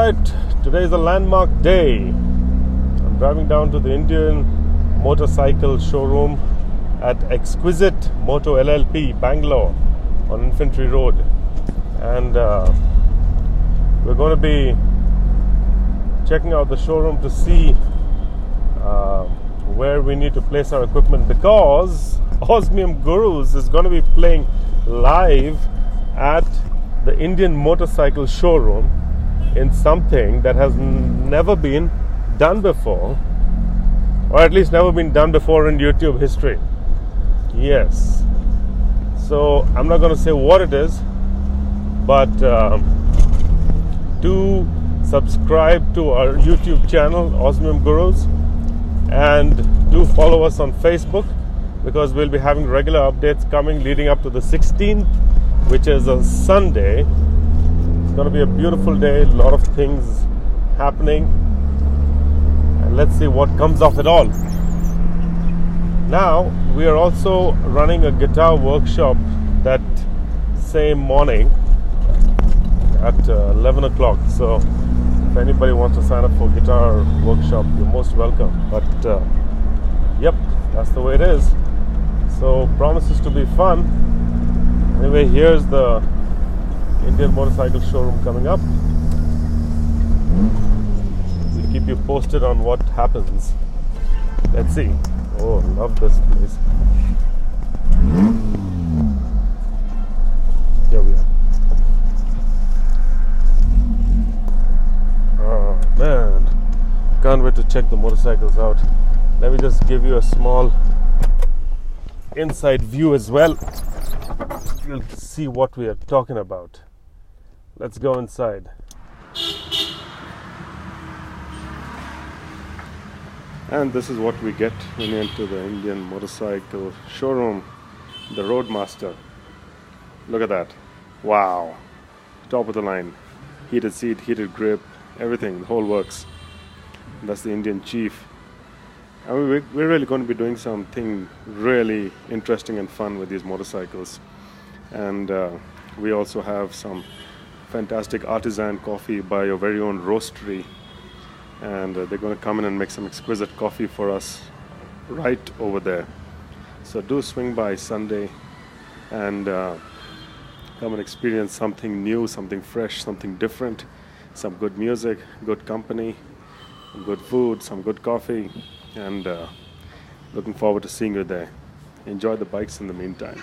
Alright, today is a landmark day. I'm driving down to the Indian Motorcycle Showroom at Exquisite Moto LLP, Bangalore, on Infantry Road. And we're going to be checking out the showroom to see where we need to place our equipment, because Osmium Gurus is going to be playing live at the Indian Motorcycle Showroom in something that has never been done before, or at least never been done before in YouTube history. Yes. So I'm not going to say what it is, but do subscribe to our YouTube channel, Osmium Gurus, and do follow us on Facebook, because we'll be having regular updates coming leading up to the 16th, which is a Sunday. It's going to be a beautiful day, a lot of things happening, and let's see what comes of it all. Now, we are also running a guitar workshop that same morning at 11 o'clock. So, if anybody wants to sign up for guitar workshop, you're most welcome. But, yep, that's the way it is. So, promises to be fun. Anyway, here's the Indian Motorcycle Showroom coming up. We'll keep you posted on what happens. Let's see. Oh, love this place. Here we are. Oh man, can't wait to check the motorcycles out. Let me just give you a small inside view as well. You'll see what we are talking about. Let's go inside. And this is what we get when you enter the Indian Motorcycle Showroom, the Roadmaster. Look at that. Wow. Top of the line. Heated seat, heated grip, everything, the whole works. That's the Indian Chief. And we're really going to be doing something really interesting and fun with these motorcycles. And we also have some fantastic artisan coffee by your very own roastery. And they're going to come in and make some exquisite coffee for us right over there. So do swing by Sunday and come and experience something new, something fresh, something different, some good music, good company, good food, some good coffee, and looking forward to seeing you there. Enjoy the bikes in the meantime.